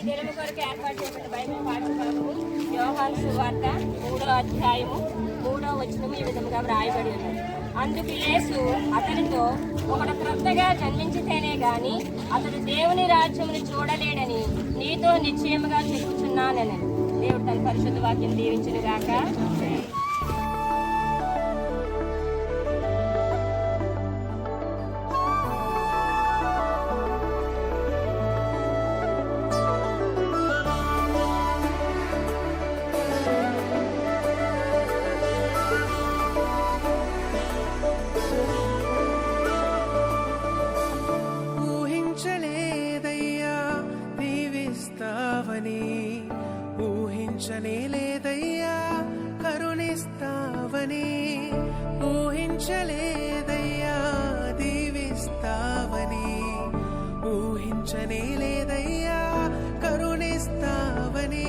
దినము కొరకు ఏర్పాటు చేయబడిన బైబిల్ పాఠ్యభాగము యోహాను సువార్త 3వ అధ్యాయము 3వ వచనము ఈ విధముగా వ్రాయబడి ఉన్నది. అందుకు యేసు అతనితో, ఒకడు క్రొత్తగా జన్మించితేనే గాని అతడు దేవుని రాజ్యమును చూడలేడని నీతో నిశ్చయముగా చెప్పుచున్నానని. దేవుడు తన పరిశుద్ధ వాక్యం దీవించును గాక. ఊహించలేదయ్యా కరుణిస్తావని, ఊహించలేదయ్యా దీవిస్తావని, ఊహించలేదయ్యా కరుణిస్తావని.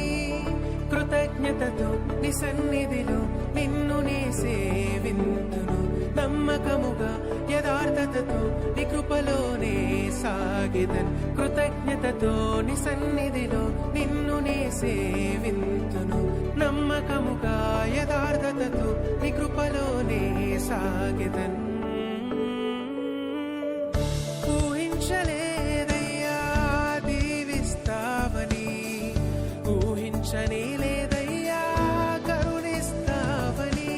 కృతజ్ఞతతో నీ సన్నిధిలో నిన్ను నే సేవింతును, నమ్మకముగా యథార్థతతో నీ కృపలోనే సాగెదన్. కృతజ్ఞతతో నీ సన్నిధిలో నిన్ను నే సేవింతును, నమ్మకముగా యథార్థతతో నీ కృపలోనే సాగెదన్. ఊహించలేదయ్యా దీవిస్తావని, ఊహించలేదయ్యా కరుణిస్తావని.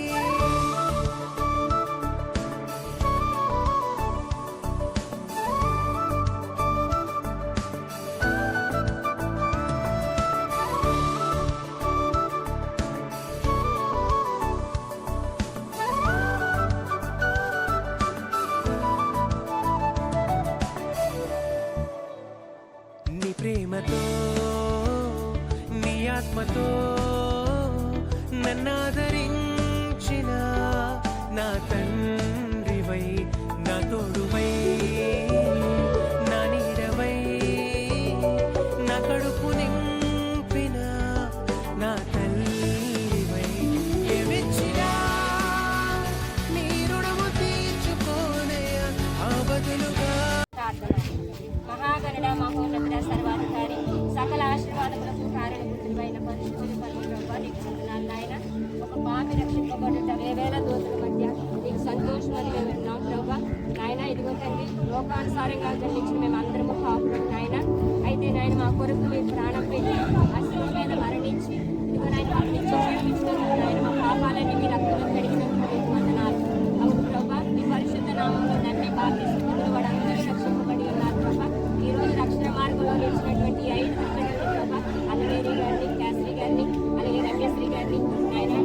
నీ ప్రేమతో నీ ఆత్మతో నన్నాదరించిన నా తండ్రివై, నా తోడువై, నా నీడవై, నా కడుపు నింపిన నా తల్లివై. ఏమిచ్చినా నీ రుణము తీర్చుకోనయ్యా ఆ బదులుగా. మహాగణుడ మహోన్నత సర్వాధికారి సకల ఆశీర్వాదములకు కారణభూతులైన పరిశుద్ధులు పరమేశ్వరుడు నాయన, ఒక పాపి రక్షింపబడుట వేవేల దోషుల మధ్య నీకు సంతోషమని మేము విన్నాం ప్రభా. నాయన ఇదిగో తండ్రి, లోకానుసారంగా జన్మించిన మేము అందరము పాపులం నాయన. అయితే నాయన మా కొరకు మీరు ప్రాణం పెట్టి అశ్వం మీద మరణించి ఇదిగో నాయన జీవించినందుకు నాయన మా పాపాలన్నీ మీ రక్తంలో కడిగినందుకు వందనాలు. అవును ప్రభా, మీ పరిశుద్ధ నామంలో నన్ను బాప్తిస్మములు వాడందరూ రక్షింపబడి ఉన్నారు ప్రభా. ఈ రోజు రక్షణ మార్గంలో నిలిచినటువంటి 5 బిడ్డలను ప్రభా, అన్నవేరి గారిని, క్యాశ్రీ గారిని, అలాగే రమ్యశ్రీ గారిని, నాయన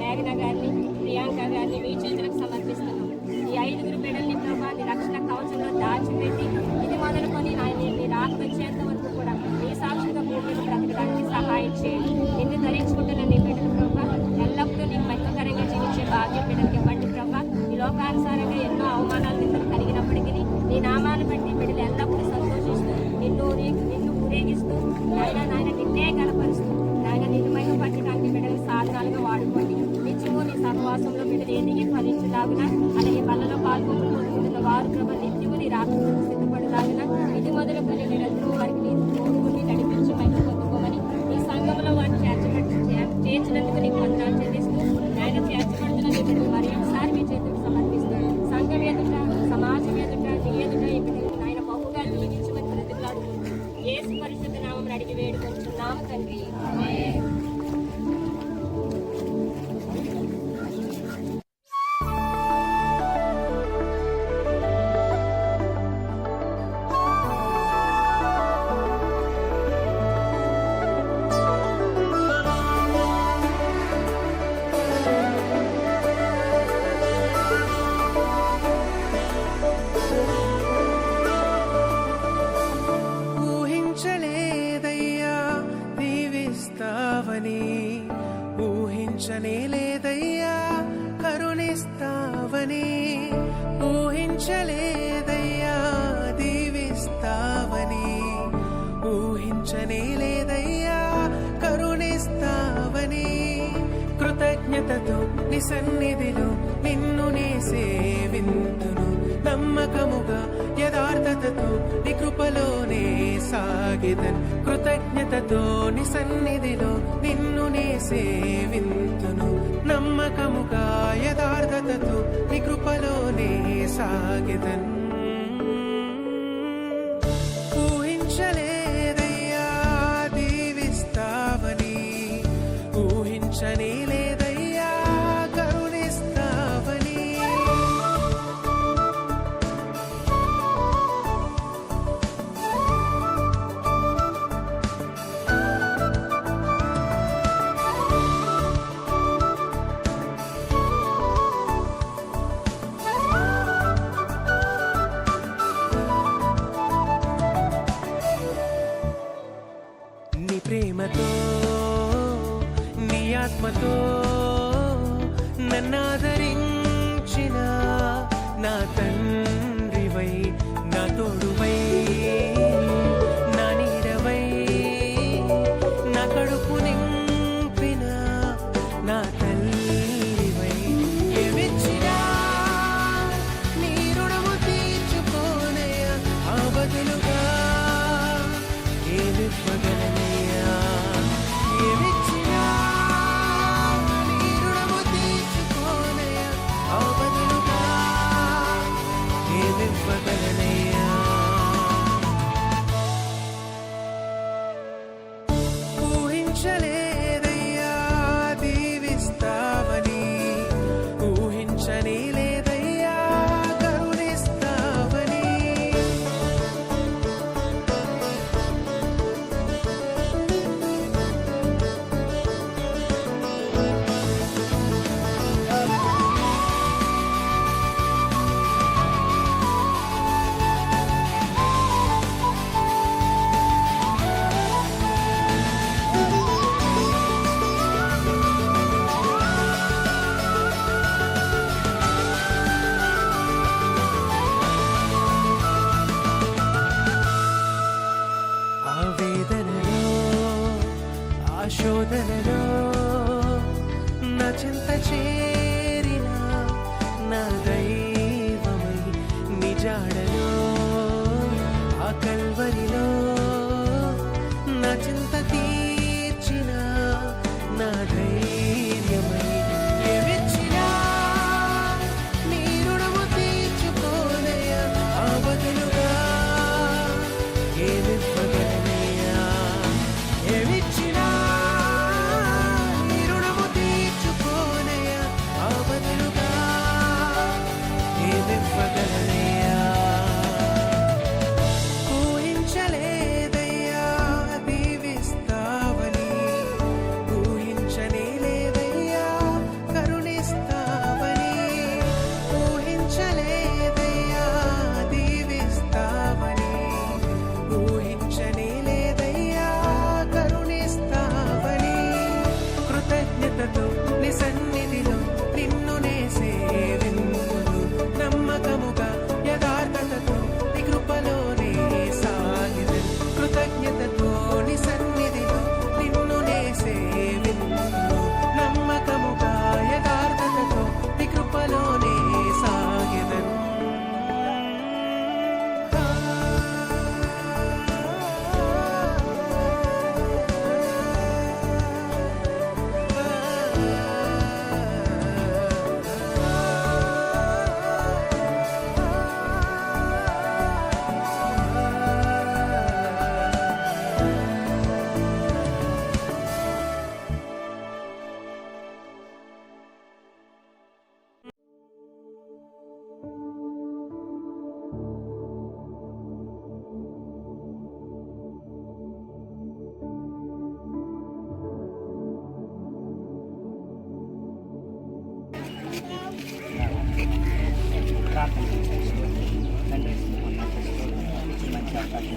మేఘన గారిని, ప్రియాంక గారిని మీ చేతులకు సమర్పిస్తున్నాం. ఈ 5 బిడ్డల్ని ప్రభా నీ రక్షణ కవచంలో దాచిపెట్టి ఇది మొదలుకొని ఆయన మీరు ఆత్మచ్చేంత వరకు కూడా మీ సాక్షిగా భూమిని బ్రతకడానికి సహాయం చేయండి. నిన్ను ధరించుకుంటున్న నీ బిడ్డలు ప్రభా ఎల్లప్పుడూ నీకు మహిమకరంగా జీవించే భాగ్యం బిడ్డలకి ఇవ్వండి ప్రభా. ఈ లోకానుసారంగా ఎన్నో అవమానాలు నిన్ను కలిగినప్పటికీ నీ నామాన్ని బట్టి బిడ్డలు ఎల్లప్పుడూ సంతోషిస్తూ నిన్ను ఊరేగిస్తూ నాయన నిన్నే కనపరుస్తూ నాయన నిన్ను మహిమపరచడానికి బిడ్డలు సాధనాలుగా వాడుకోండి. నిత్యము నీ సహవాసంలో బిడ్డలు ఎదిగి ఫలించలాగున, అలాగే బలలో పాల్గొంటున్న వారు ప్రభు నిత్యము నీ రాష్ట్రం సిద్ధపడలాగున, ఇది మొదలుకొని మీరందరూ వారికి నీ తోడుకుని నడిపించి మహిమ పొందుకోమని ఈ సంఘంలో వారిని చేర్చినందుకు నీకు వందనాలు చెల్లిస్తూ నాయన చేర్చబడుతున్న నీ బిడ్డలు మరి ఒకసారి మీ చేతులకు సమర్పిస్తారు. సంఘం ఎదుట, సమాజం ఎదుట, నీ ఎదుట ఈ బిడ్డలు నాయన బహుగా జీవించమని బ్రతిలాడుకుంటూ యేసు పరిశుద్ధ నామం అడిగి వేడుకుంటున్నాము తండ్రి. ఊహించలేదయ్యా కరుణిస్తావని, ఊహించలేదయ్యా దీవిస్తావని, ఊహించలేదయ్యా కరుణిస్తావని. కృతజ్ఞతతో నీ సన్నిధిలో నిన్ను నే సేవింతును, నమ్మకముగా యథార్థతతో నీ కృపలోనే సాగిదన్ కృతజ్ఞతతో నీ సన్నిధిలో నిన్ను నే సేవింతును నమ్మకముగా యథార్థతతో నీ కృపలోనే సాగిదన్ ఊహించలేదయ్యా దీవిస్తావని ఊహించనే లేదయ్యా కరుణిస్తావని నీ ప్రేమతో నీ ఆత్మతో నన్నాదరించిన నా తండ్రివై నా తోడువై నా నీడవై నా కడుపు నింపిన నా తల్లివై ఏమిచ్చినా నీ రుణము తీర్చుకోనయ్యా ఆ బదులుగా ఏమివ్వగలనయ్యా ఏమిచ్చినా నీ రుణము తీర్చుకోనయ్యా ఆ బదులుగా ఏమివ్వగలనయ్యా ఊహించలేదయ్యా దీవిస్తావని ఊహించనే లేదయ్యా కరుణిస్తావని ఆ వేదనలో ఆ శోధనలో నా చింత చేరిన నా దైవమై నిజాడలో ఆ కల్వరిలో నా చింత తీర్చిన నా ధైర్యమై ఏమిచ్చినా నీ రుణము తీర్చుకోనయ్యా ఆ బదులుగా ఏమివ్వగలనయ్యా ఏమిచ్చినా నీ రుణము తీర్చుకోనయ్యా ఆ బదులుగా ఏమివ్వగలనయ్యా ఊహించలేదయ్యా దీవిస్తావని ఊహించనే లేదయ్యా కరుణిస్తావని ఊహించలేదయ్యా దీవిస్తావని ఊహించనే లేదయ్యా కరుణిస్తావని కృతజ్ఞతతో నీ సన్నిధిలో నిన్ను నే సేవింతును నమ్మకముగా యథార్థతతో నీ కృపలోనే సాగిదన్ కృతజ్ఞతతో నీ సన్నిధిలో నిన్ను నే సేవింతును నమ్మకముగా యథార్థతతో నీ కృపలోనే సాగిదన్ ప్రార్థన తండ్రి మంచి అవకాశం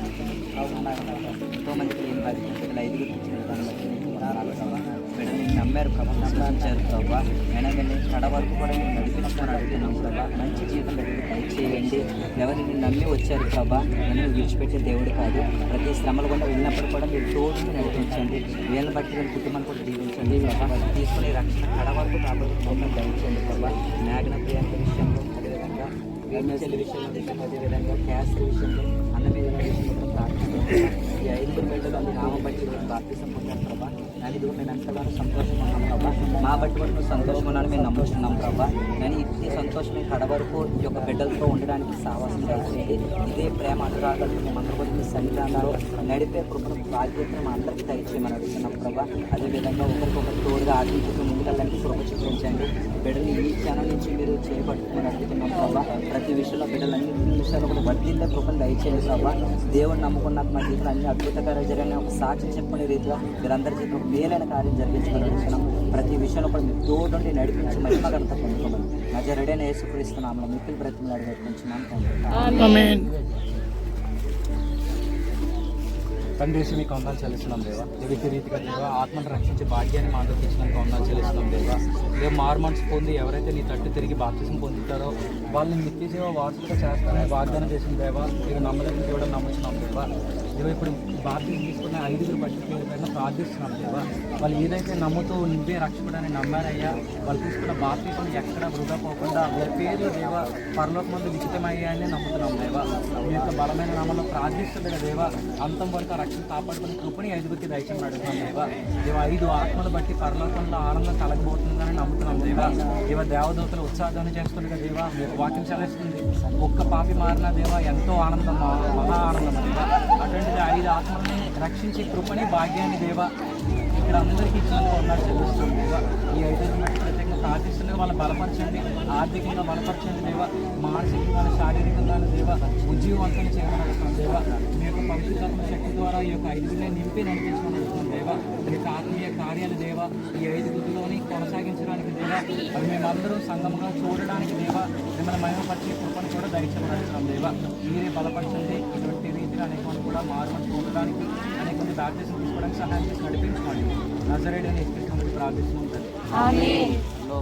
ఎంతో మందికి ఏం బాధ్యతలు ఐదుగురు ఇచ్చిన దాన్ని బట్టి నీకు వందనాలు ప్రభా. మేడం మీరు నమ్మారు ప్రభా, నమ్మించారు ప్రభా. అయినా కానీ కడ వరకు కూడా మీరు నడిపించుకొని అడుగుతున్నాం ప్రభా. మంచి జీవితం దయచేయండి. ఎవరిని నమ్మి వచ్చారు ప్రభా, నన్ను విడిచిపెట్టే దేవుడు కాదు. ప్రతి శ్రమలు కూడా వెళ్ళినప్పుడు కూడా మీరు తోడుని నడిపించండి. వీళ్ళని బట్టి వీళ్ళ కుటుంబాన్ని కూడా దీవించండి ప్రభా. తీసుకునే రక్షణ కడ వరకు కాబట్టి మమ్మల్ని దయచేయండి ప్రభా. మేఘన ప్రియాంక విషయంలో అదేవిధంగా చెల్లి విషయంలో అదేవిధంగా క్యాన్సర్ విషయంలో అన్న మీద విషయంలో ప్రార్థన ఈ 5 బిడ్డలు అన్ని నామ బట్టి బాప్తిసం పొందాను ప్రభా. కానీ ఇది మేము ఎంతగానో సంతోషంగా ఉన్నాం ప్రభా. మా బట్టి కూడా నువ్వు సంతోషం ఉన్నాను మేము నమ్ముతున్నాం ప్రభా. కానీ ఈ సంతోషం కడ వరకు ఈ యొక్క బిడ్డలతో ఉండడానికి సాహసం దయచేయండి. ఇదే ప్రేమ అనురాగాలు మేమందరూ కూడా మీ సన్నిధానాలు నడిపే కృపను బాధ్యతను మా అందరికీ దయచేయమని అడుగుతున్నాం ప్రభా. అదేవిధంగా ఒకరికొకరు తోడుగా ఆర్థికంగా ముందుకెళ్ళడానికి కృప చూపించండి. బిడ్డలు ఈ క్షణం నుంచి మీరు చేపట్టుకుని అడుగుతున్నాం ప్రభా. ప్రతి విషయంలో బిడ్డలన్నీ విషయాలు కూడా వర్తిల్లే కృపను దయచేయండి ప్రభా. దేవుడు నమ్ముకున్నాక మా జీవితంలో అన్ని అద్భుతకర జరిగిన ఒక సాక్షి చెప్పుకునే రీతిగా మీరందరి జీవితంలో మేలైన కార్యం జరిగించమని అడుగుతున్నాం. ప్రతి విషయంలో కూడా మీరు తోడుండి నడిపించి మహిమగంత పొందుకోమని నజరేయుడైన యేసుక్రీస్తునామములో మిక్కిలి బ్రతిమలాడి వేడుకుంటున్నాను తండ్రి. తండ్రి యేసు మీకు వందనాలు చెల్లిస్తున్నాం దేవా. ఏదైతే రీతిగా దేవా ఆత్మను రక్షించే భాగ్యాన్ని మా అందరికి ఇచ్చినందుకు వందనాలు చెల్లిస్తున్నాం దేవా. మారు మనసు పొంది ఎవరైతే నీ తట్టు తిరిగి బాప్తిసం పొందుతారో వాళ్ళని నిత్య జీవ వారసులుగా చేస్తారని వాగ్దానం చేసిన దేవా. మీరు నమ్మలేని దేవుడు నమ్ముతున్నాం దేవా. దేవా ఇప్పుడు బాప్తిసం తీసుకున్న 5 బట్టి పైన ప్రార్థిస్తున్నాం దేవా. వాళ్ళు ఏదైతే నమ్ముతూ నువ్వే రక్షకుడని నమ్మారయ్యా, వాళ్ళు తీసుకున్న బాప్తిసం ఎక్కడ వృధా పోకుండా వాళ్ళ పేర్లు దేవా పరలోక ముందు లిఖితమయ్యాయని నమ్ముతున్నాం దేవా. మీ యొక్క బలమైన నామంలో ప్రార్థిస్తుండగా దేవా అంతం వరకు రక్షణ కాపాడుకుని కృపని 5 దయచేయమని అడుగుతున్నాం దేవా. దేవా 5 ఆత్మలు బట్టి పరలోకంలో ఆనందం కలగబోతుందని నమ్ముతున్నాం దేవా. దేవా దేవదూతలు ఉత్సాహాన్ని చేస్తుండగా దేవా మీకు వాక్యం చదివిస్తుంది. ఒక్క పాపి మారిన దేవా ఎంతో ఆనందం, మహా ఆనందం దేవా. అటువంటిది 5 ఆత్మల్ని రక్షించే కృపని భాగ్యాన్ని దేవా ఇక్కడ అందరికీ ఇచ్చినందుకు ఉన్నాడు చెల్లిస్తున్నాం దేవా. ఈ 5 బట్టి ప్రత్యేకంగా ప్రార్థిస్తుండగా వాళ్ళని బలపరచండి, ఆర్థికంగా బలపరచండి దేవా, మానసికంగా శారీరకంగా దేవా ఉద్యోగవంతం చేయమని అడుగుతున్నాం దేవా. మీ యొక్క పరిశుద్ధాత్మ శక్తి ద్వారా ఈ యొక్క 5 నింపి నడిపించమని అడుగుతున్నాం దేవా. మీ యొక్క ఆత్మీయ కార్యాలు దేవా ఈ 5 కొనసాగించడానికి దేవా అవి మేమందరూ సంఘంగా చూడడానికి దేవా మిమ్మల్ని మహిమపరిచే కృపను కూడా దయచేయమని అడుగుతున్నాం దేవా. మీరే బలపరచండి. ఇటువంటి రీతిగా అనేక మంది కూడా మారుమని చూడడానికి అనేక మంది బాప్తిసం తీసుకోవడానికి సహాయం చేసి నడిపించమని నజరేయుడైన యేసుక్రీస్తుని ప్రార్థిస్తున్నాం తండ్రి. ఆమేన్.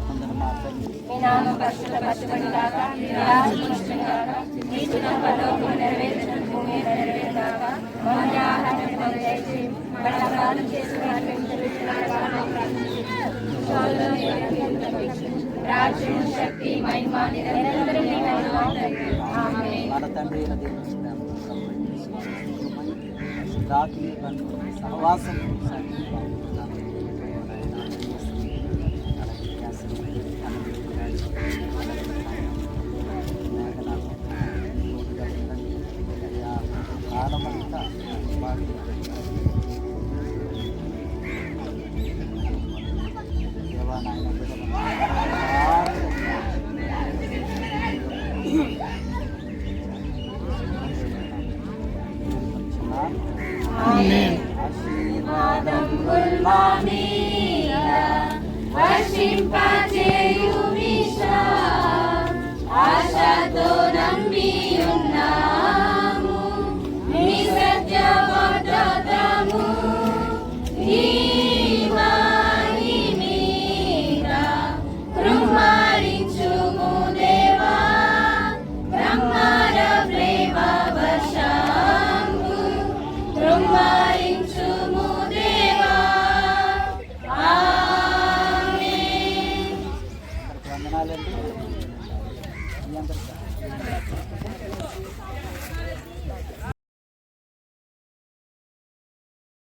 కొందరు మాట్లాడి మీ నామం పరిశుద్ధపరచబడుగాక, మీ రాజ్యం వచ్చుగాక, మీ చిత్తం పరలోకములో నెరవేర్చినట్టు భూమి మీద నెరవేరుగాక. మా ఆహారాన్ని మాకు దయచేయము, మన అపరాధం చేసిన వారిని క్షమించుగాక. రాజ్యం, శక్తి, మహిమ నిరంతరం నీవే తండ్రి. ఆమేన్. మన తండ్రి అయిన దేవుని ప్రేమ, రాత్రి సహవాసం ఆడమంతా దేవా ఆశీర్వాదం వర్షింపజే